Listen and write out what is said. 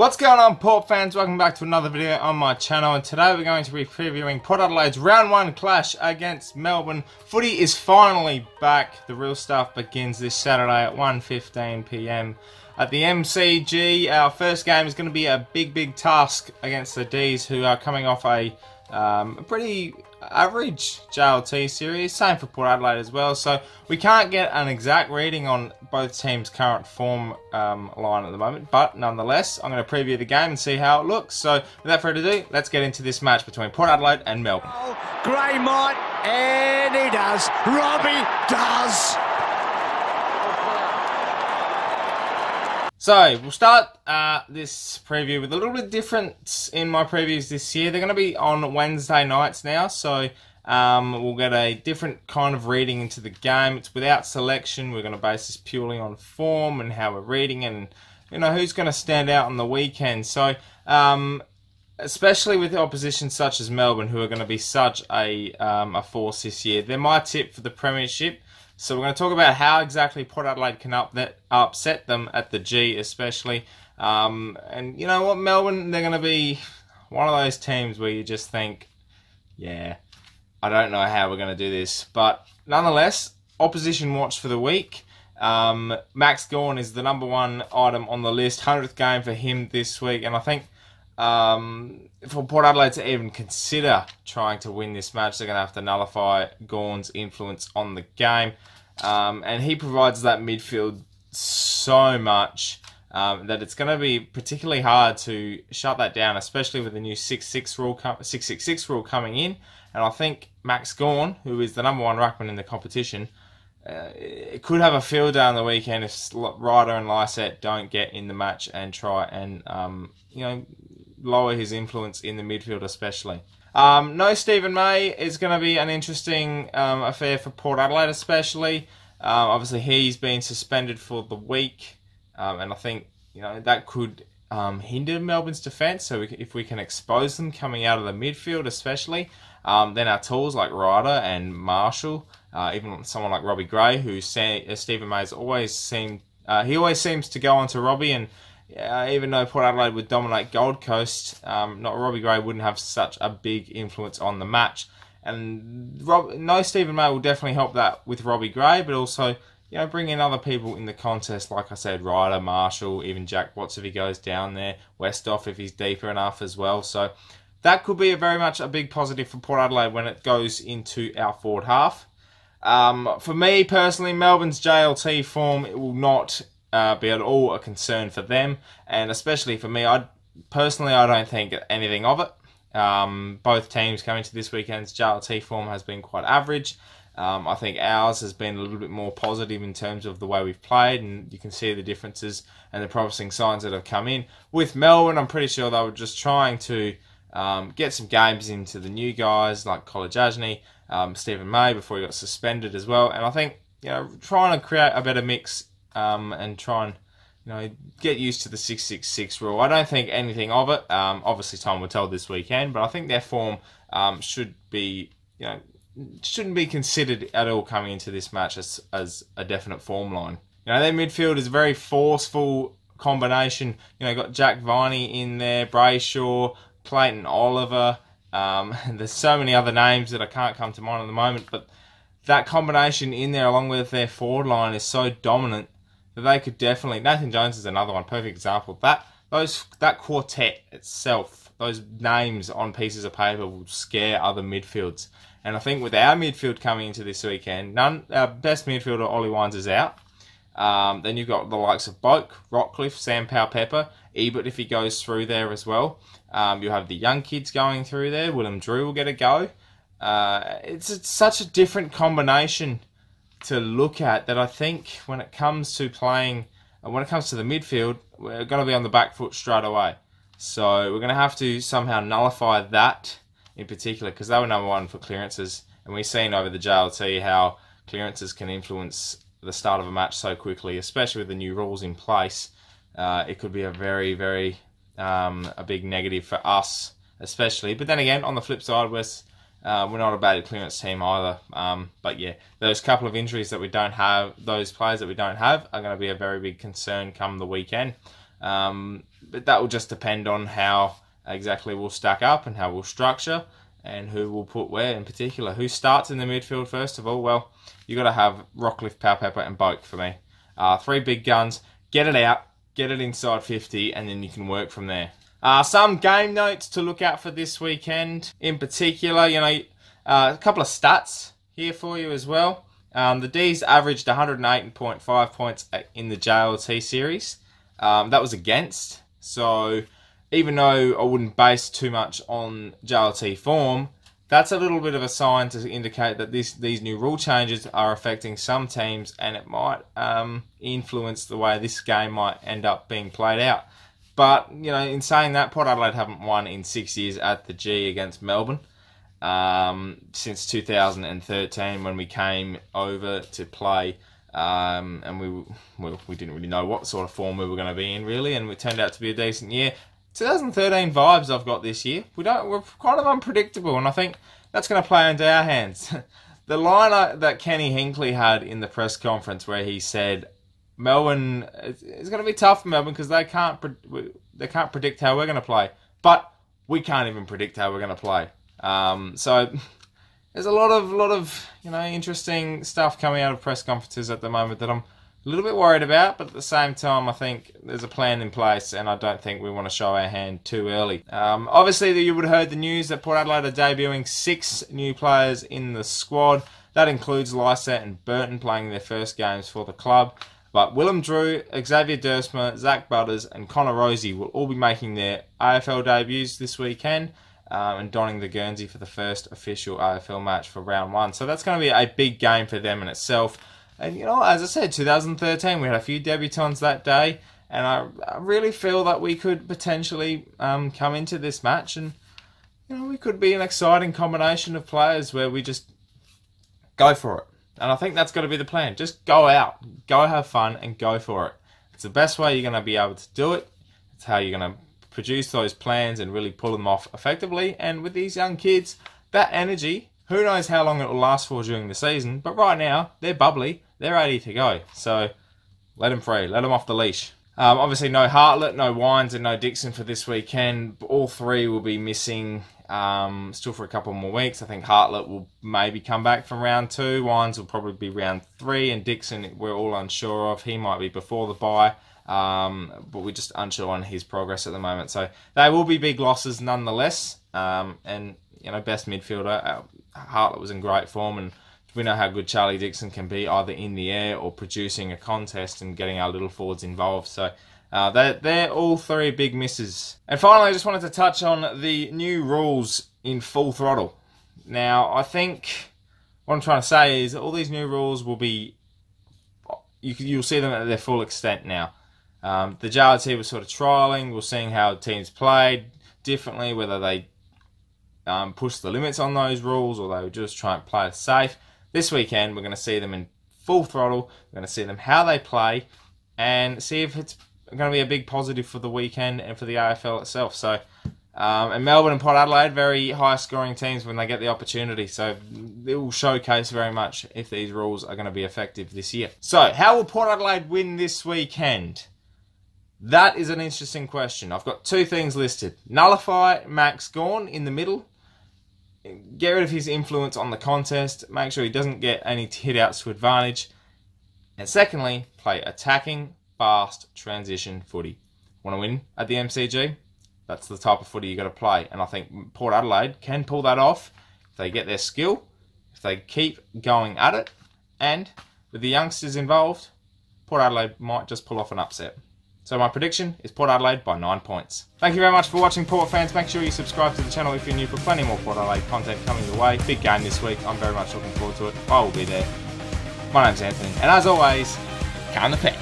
What's going on, Port fans? Welcome back to another video on my channel, and today we're going to be previewing Port Adelaide's round 1 clash against Melbourne. Footy is finally back. The real stuff begins this Saturday at 1:15 PM at the MCG. Our first game is going to be a big task against the Dees, who are coming off a pretty average JLT series. Same for Port Adelaide as well, so we can't get an exact reading on both teams' current form line at the moment, but nonetheless I'm going to preview the game and see how it looks. So without further ado, let's get into this match between Port Adelaide and Melbourne. Gray might, and he does. Robbie does. So we'll start this preview with a little bit different in my previews this year. They're going to be on Wednesday nights now, so we'll get a different kind of reading into the game. It's without selection. We're going to base this purely on form and how we're reading, and you know who's going to stand out on the weekend. So especially with opposition such as Melbourne, who are going to be such a force this year, they're my tip for the premiership. So we're going to talk about how exactly Port Adelaide can upset them at the G, especially. And you know what, Melbourne, they're going to be one of those teams where you just think, yeah, I don't know how we're going to do this. But nonetheless, opposition watch for the week. Max Gawn is the #1 item on the list. 100th game for him this week. And I think for Port Adelaide to even consider trying to win this match, they're going to have to nullify Gawn's influence on the game. And he provides that midfield so much that it's going to be particularly hard to shut that down, especially with the new 666 rule coming in. And I think Max Gawn, who is the #1 ruckman in the competition, it could have a field day on the weekend if Ryder and Lysette don't get in the match and try and lower his influence in the midfield especially. No Stephen May is going to be an interesting affair for Port Adelaide especially. Obviously he's been suspended for the week, and I think that could hinder Melbourne's defence. So if we can expose them coming out of the midfield especially, then our tools like Ryder and Marshall, even someone like Robbie Gray, who Stephen May's always seems to go onto Robbie, and even though Port Adelaide would dominate Gold Coast, Robbie Gray wouldn't have such a big influence on the match. And no Stephen May will definitely help that with Robbie Gray, but also bring in other people in the contest, like I said, Ryder, Marshall, even Jack Watts if he goes down there, Westhoff if he's deeper enough as well. So that could be very much a big positive for Port Adelaide when it goes into our forward half. For me personally, Melbourne's JLT form, it will not be at all a concern for them, and especially for me. I don't think anything of it. Both teams coming to this weekend's JLT form has been quite average. I think ours has been a little bit more positive in terms of the way we've played, and you can see the differences and the promising signs that have come in. With Melbourne, I'm pretty sure they were just trying to get some games into the new guys like College Ajni, Stephen May before he got suspended as well. And I think trying to create a better mix and try and get used to the 666 rule. I don't think anything of it. Obviously, time will tell this weekend, but I think their form should be shouldn't be considered at all coming into this match as a definite form line. Their midfield is a very forceful combination. Got Jack Viney in there, Brayshaw, Clayton Oliver. There's so many other names that I can't come to mind at the moment, but that combination in there along with their forward line is so dominant that they could definitely... Nathan Jones is another one, perfect example. That quartet itself, those names on pieces of paper will scare other midfields. And I think with our midfield coming into this weekend, our best midfielder, Ollie Wines, is out. Then you've got the likes of Boak, Rockcliffe, Sam Powell-Pepper, Ebert if he goes through there as well. You have the young kids going through there. Willem Drew will get a go. It's such a different combination to look at that I think when it comes to playing, when it comes to the midfield, we're going to be on the back foot straight away. So we're going to have to somehow nullify that in particular, because they were #1 for clearances, and we've seen over the JLT how clearances can influence the start of a match so quickly, especially with the new rules in place. It could be a very a big negative for us especially. But then again, on the flip side, we're not a bad clearance team either. But yeah, those couple of injuries that we don't have, those players that we don't have, are going to be a very big concern come the weekend. But that will just depend on how exactly we'll stack up and how we'll structure and who we'll put where in particular. Who starts in the midfield first of all? Well, you got to have Rockcliffe, Powpepper and Boak for me. 3 big guns. Get it out. Get it inside 50 and then you can work from there. Some game notes to look out for this weekend. In particular, a couple of stats here for you as well. The Dees averaged 108.5 points in the JLT series. That was against. So even though I wouldn't base too much on JLT form, that's a little bit of a sign to indicate that these new rule changes are affecting some teams and it might influence the way this game might end up being played out. But, in saying that, Port Adelaide haven't won in 6 years at the G against Melbourne. Since 2013 when we came over to play, and we didn't really know what sort of form we were going to be in really, and it turned out to be a decent year. 2013 vibes I've got this year. We're kind of unpredictable, and I think that's going to play into our hands. The line that Kenny Hinkley had in the press conference where he said, Melbourne, it's going to be tough for Melbourne because they can't predict how we're going to play, but we can't even predict how we're going to play. So there's a lot of interesting stuff coming out of press conferences at the moment that I'm a little bit worried about, but at the same time I think there's a plan in place and I don't think we want to show our hand too early. Obviously you would have heard the news that Port Adelaide are debuting 6 new players in the squad. That includes Lysette and Burton playing their first games for the club. But Willem Drew, Xavier Dersma, Zach Butters and Connor Rosie will all be making their AFL debuts this weekend. And donning the Guernsey for the first official AFL match for round 1. So that's going to be a big game for them in itself. And, as I said, 2013, we had a few debutants that day. And I really feel that we could potentially come into this match and, we could be an exciting combination of players where we just go for it. And I think that's got to be the plan. Just go out, go have fun and go for it. It's the best way you're going to be able to do it. It's how you're going to produce those plans and really pull them off effectively. And with these young kids, that energy, who knows how long it will last for during the season, but right now, they're bubbly, they're ready to go. So, let them free, let them off the leash. Obviously, no Hartlett, no Wines, and no Dixon for this weekend. All 3 will be missing still for a couple more weeks. I think Hartlett will maybe come back from round 2. Wines will probably be round 3, and Dixon, we're all unsure of. He might be before the bye. But we're just unsure on his progress at the moment. So they will be big losses nonetheless. And, best midfielder, Hartlett was in great form, and we know how good Charlie Dixon can be either in the air or producing a contest and getting our little forwards involved. So they're all 3 big misses. And finally, I just wanted to touch on the new rules in Full Throttle. Now, I think what I'm trying to say is all these new rules will be, you'll see them at their full extent now. The JLT was sort of trialling. We're seeing how teams played differently, whether they push the limits on those rules or they would just try and play it safe. This weekend, we're going to see them in full throttle. We're going to see them how they play and see if it's going to be a big positive for the weekend and for the AFL itself. So, and Melbourne and Port Adelaide, very high-scoring teams when they get the opportunity. So it will showcase very much if these rules are going to be effective this year. So, how will Port Adelaide win this weekend? That is an interesting question. I've got 2 things listed. Nullify Max Gawn in the middle. Get rid of his influence on the contest. Make sure he doesn't get any hit-outs to advantage. And secondly, play attacking, fast, transition footy. Want to win at the MCG? That's the type of footy you got to play. And I think Port Adelaide can pull that off if they get their skill, if they keep going at it. And with the youngsters involved, Port Adelaide might just pull off an upset. So my prediction is Port Adelaide by 9 points. Thank you very much for watching, Port fans. Make sure you subscribe to the channel if you're new for plenty more Port Adelaide content coming your way. Big game this week. I'm very much looking forward to it. I will be there. My name's Anthony. And as always, come the Pear.